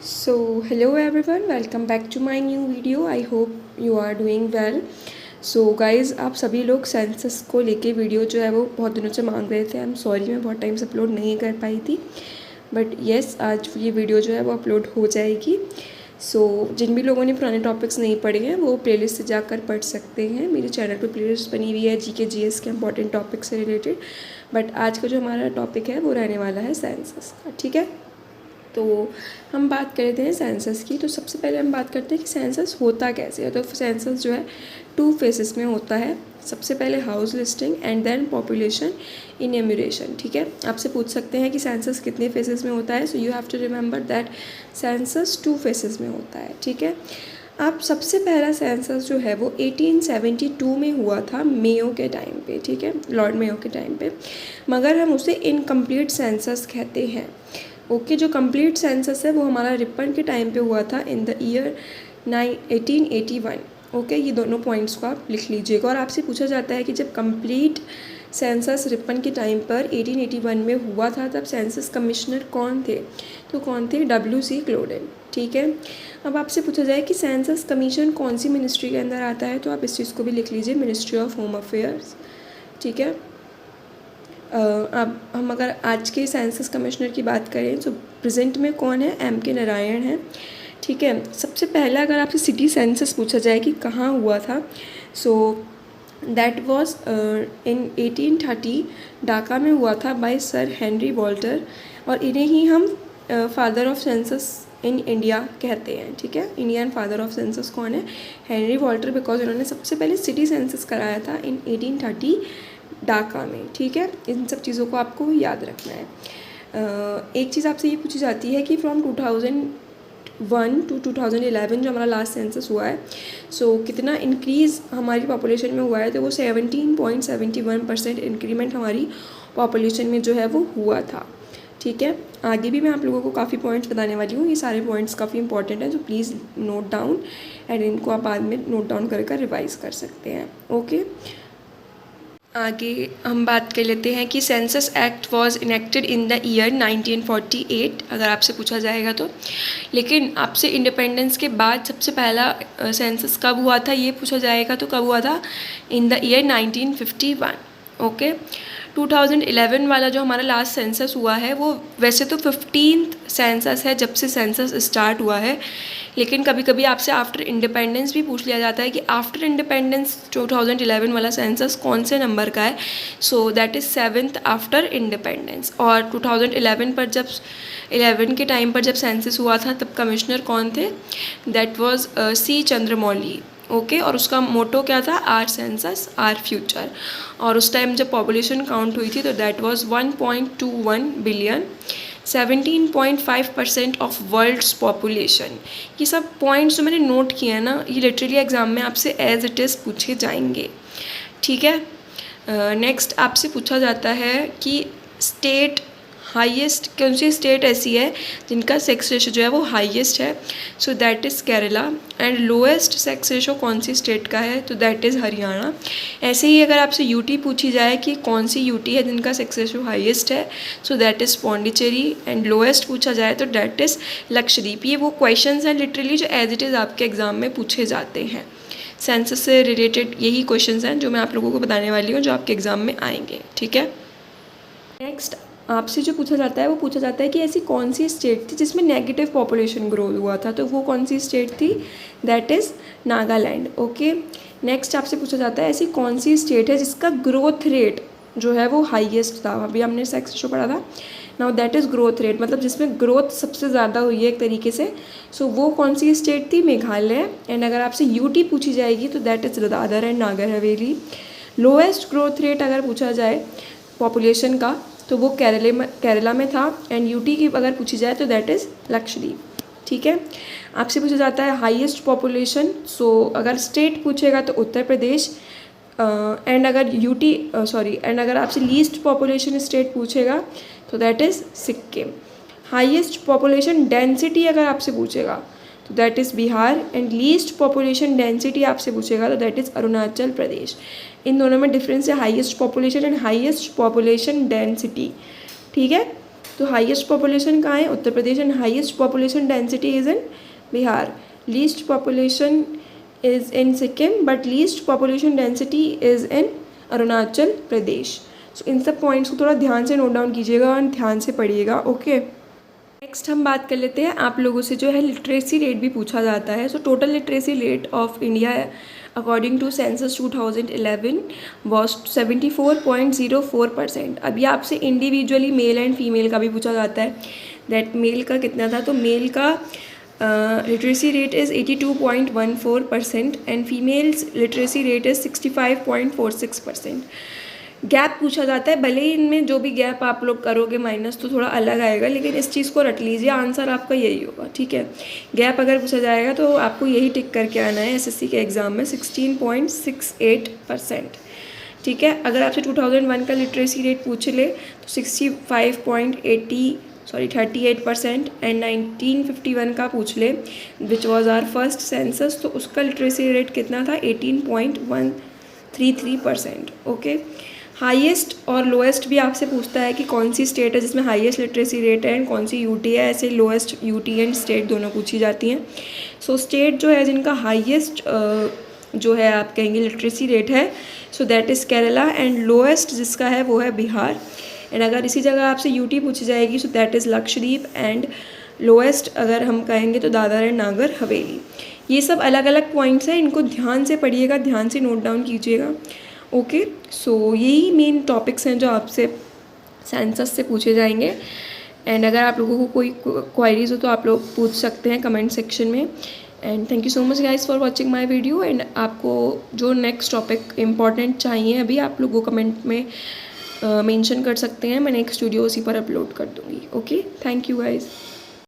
Hello everyone, welcome back to my new video. I hope you are doing well. Guys, आप सभी लोग census को लेके video जो है वो बहुत दिनों से मांग रहे थे. आई एम सॉरी, मैं बहुत टाइम से अपलोड नहीं कर पाई थी, बट येस आज ये वीडियो जो है वो अपलोड हो जाएगी. जिन भी लोगों ने पुराने टॉपिक्स नहीं पढ़े हैं वो प्लेलिस्ट से जाकर पढ़ सकते हैं. मेरे चैनल पे प्लेलिस्ट बनी हुई है जीके जीएस के इंपॉर्टेंट टॉपिक से रिलेटेड. बट आज का जो हमारा टॉपिक है वो रहने वाला है सेंसस का. ठीक है, तो हम बात कर लेते हैं सेंसस की. तो सबसे पहले हम बात करते हैं कि सेंसस होता कैसे है. तो सेंसस जो है 2 फेजेस में होता है. सबसे पहले house listing and then population enumeration. ठीक है, आपसे पूछ सकते हैं कि सेंसस कितने फेजेस में होता है. So you have to remember that census 2 phases में होता है. ठीक है, आप सबसे पहला सेंसस जो है वो 1872 में हुआ था मेयो के टाइम पे. ठीक है, लॉर्ड मेयो के टाइम पे, मगर हम उसे इनकम्प्लीट सेंसस कहते हैं. ओके, जो कंप्लीट सेंसस है वो हमारा रिपन के टाइम पे हुआ था इन द ईयर 1881. ओके, ये दोनों पॉइंट्स को आप लिख लीजिएगा. और आपसे पूछा जाता है कि जब कंप्लीट सेंसस रिपन के टाइम पर 1881 में हुआ था तब सेंसस कमिश्नर कौन थे. तो कौन थे? W.C. क्लोडेन. ठीक है, अब आपसे पूछा जाए कि सेंसस कमीशन कौन सी मिनिस्ट्री के अंदर आता है, तो आप इस चीज़ को भी लिख लीजिए, मिनिस्ट्री ऑफ होम अफेयर्स. ठीक है, अब हम अगर आज के सेंसस कमिश्नर की बात करें तो प्रेजेंट में कौन है? M.K. नारायण है. ठीक है, सबसे पहला अगर आपसे सिटी सेंसस पूछा जाए कि कहाँ हुआ था, so that was in 1830 Dhaka में हुआ था बाय सर हेनरी वॉल्टर. और इन्हें ही हम father of census in India कहते हैं. ठीक है, इंडियन फादर ऑफ सेंसस कौन है? हेनरी वॉल्टर, बिकॉज उन्होंने सबसे पहले सिटी सेंसस कराया था इन 1830 ढाका में. ठीक है, इन सब चीज़ों को आपको याद रखना है. एक चीज़ आपसे ये पूछी जाती है कि फ्रॉम 2001 टू 2011 जो हमारा लास्ट सेंसस हुआ है, सो कितना इंक्रीज़ हमारी पॉपुलेशन में हुआ है. तो वो 17.71% इंक्रीमेंट हमारी पॉपुलेशन में जो है वो हुआ था. ठीक है, आगे भी मैं आप लोगों को काफ़ी पॉइंट्स बताने वाली हूँ. ये सारे पॉइंट्स काफ़ी इंपॉर्टेंट हैं, तो प्लीज़ नोट डाउन एंड इनको आप बाद में नोट डाउन कर रिवाइज़ कर सकते हैं. ओके, आगे हम बात कर लेते हैं कि census act was enacted in the year 1948 अगर आपसे पूछा जाएगा तो. लेकिन आपसे इंडिपेंडेंस के बाद सबसे पहला सेंसस कब हुआ था ये पूछा जाएगा तो कब हुआ था? In the year 1951. ओके, 2011 वाला जो हमारा लास्ट सेंसस हुआ है वो वैसे तो 15th सेंसस है जब से सेंसस स्टार्ट हुआ है, लेकिन कभी कभी आपसे आफ्टर इंडिपेंडेंस भी पूछ लिया जाता है कि आफ्टर इंडिपेंडेंस 2011 वाला सेंसस कौन से नंबर का है. So that is 7th after independence. और 2011 पर जब 11 के टाइम पर जब सेंसस हुआ था तब कमिश्नर कौन थे? That was C. Chandramouli. Okay, और उसका मोटो क्या था? Our census our future. और उस टाइम जब पॉपुलेशन काउंट हुई थी तो that was 1.21 billion, 17.5% of world's population. ये सब पॉइंट्स जो मैंने नोट किए हैं ना, ये लिटरली एग्जाम में आपसे एज इट इज़ पूछे जाएंगे. ठीक है, नेक्स्ट आपसे पूछा जाता है कि स्टेट हाईएस्ट कौन सी स्टेट ऐसी है जिनका सेक्स रेशो जो है वो हाईएस्ट है. So that is Kerala. And lowest sex ratio कौन सी स्टेट का है? तो दैट इज़ हरियाणा. ऐसे ही अगर आपसे यूटी पूछी जाए कि कौन सी यूटी है जिनका सेक्स रेशो हाईएस्ट है, so that is Pondicherry. And lowest पूछा जाए तो दैट इज़ लक्षद्वीप. ये वो क्वेश्चंस हैं लिटरली जो एज इट इज़ आपके एग्जाम में पूछे जाते हैं. सेंसस से रिलेटेड यही क्वेश्चंस हैं जो मैं आप लोगों को बताने वाली हूँ जो आपके एग्जाम में आएंगे. ठीक है, नेक्स्ट आपसे जो पूछा जाता है वो पूछा जाता है कि ऐसी कौन सी स्टेट थी जिसमें नेगेटिव पॉपुलेशन ग्रोथ हुआ था. तो वो कौन सी स्टेट थी? That is Nagaland. Okay, next आपसे पूछा जाता है ऐसी कौन सी स्टेट है जिसका ग्रोथ रेट जो है वो हाईएस्ट था. अभी हमने सेक्स रेशो पढ़ा था. Now that is growth rate, मतलब जिसमें ग्रोथ सबसे ज़्यादा हुई है एक तरीके से. सो वो कौन सी स्टेट थी? मेघालय. एंड अगर आपसे यूटी पूछी जाएगी तो that is Dadar and Nagar Haveli. Lowest growth rate अगर पूछा जाए पॉपुलेशन का तो वो केरला में था. एंड यूटी की अगर पूछी जाए तो दैट इज़ लक्षद्वीप. ठीक है, आपसे पूछा जाता है हाईएस्ट पॉपुलेशन. सो अगर स्टेट पूछेगा तो उत्तर प्रदेश. एंड अगर एंड अगर आपसे लीस्ट पॉपुलेशन स्टेट पूछेगा तो that is Sikkim. Highest population density अगर आपसे पूछेगा तो that is Bihar. And least population density आपसे पूछेगा तो दैट इज़ अरुणाचल प्रदेश. इन दोनों में डिफरेंस है highest population and highest population density. ठीक है, तो हाईएस्ट पॉपुलेशन कहाँ है? Uttar Pradesh. And highest population density is in Bihar. Least population is in Sikkim, but least population density is in Arunachal Pradesh. So इन सब पॉइंट्स को थोड़ा ध्यान से नोट डाउन कीजिएगा और ध्यान से पढ़िएगा। ओके, नेक्स्ट हम बात कर लेते हैं, आप लोगों से जो है लिटरेसी रेट भी पूछा जाता है। So total literacy rate of India according to census 2011 was 74.04%। अभी आपसे इंडिविजुअली मेल एंड फीमेल का भी पूछा जाता है, दैट मेल का कितना था। तो मेल का literacy rate is 82.14% and females literacy rate is 65.46%। Gap पूछा जाता है, भले ही इनमें जो भी गैप आप लोग करोगे माइनस तो थोड़ा अलग आएगा, लेकिन इस चीज़ को रट लीजिए, आंसर आपका यही होगा। ठीक है, गैप अगर पूछा जाएगा तो आपको यही टिक करके आना है एसएससी के एग्ज़ाम में, 16.68%। ठीक है, अगर आपसे 2001 का लिटरेसी रेट पूछ ले तो 38% एंड 1951 का पूछ ले which was our first census, तो उसका लिटरेसी रेट कितना था? 18.133%। ओके, हाईएस्ट और लोएस्ट भी आपसे पूछता है कि कौन सी स्टेट है जिसमें हाईएस्ट लिटरेसी रेट है एंड कौन सी यूटी है। ऐसे लोएस्ट यूटी एंड स्टेट दोनों पूछी जाती हैं। सो स्टेट जो है जिनका हाईएस्ट जो है आप कहेंगे लिटरेसी रेट है, so that is Kerala, and lowest जिसका है वो है बिहार। एंड अगर इसी जगह आपसे यूटी पूछी जाएगी so that is Lakshadweep, and lowest अगर हम कहेंगे तो दादर एंड नागर हवेली। ये सब अलग अलग पॉइंट्स हैं, इनको ध्यान से पढ़िएगा, ध्यान से नोट डाउन कीजिएगा। ओके, सो यही मेन टॉपिक्स हैं जो आपसे सेंसस से पूछे जाएंगे। एंड अगर आप लोगों को कोई क्वायरीज हो तो आप लोग पूछ सकते हैं कमेंट सेक्शन में। And thank you so much guys for watching my video. And आपको जो नेक्स्ट टॉपिक इम्पॉर्टेंट चाहिए अभी आप लोगों को कमेंट में मेंशन कर सकते हैं, मैं नेक्स्ट वीडियो उसी पर अपलोड कर दूँगी। Okay, thank you guys.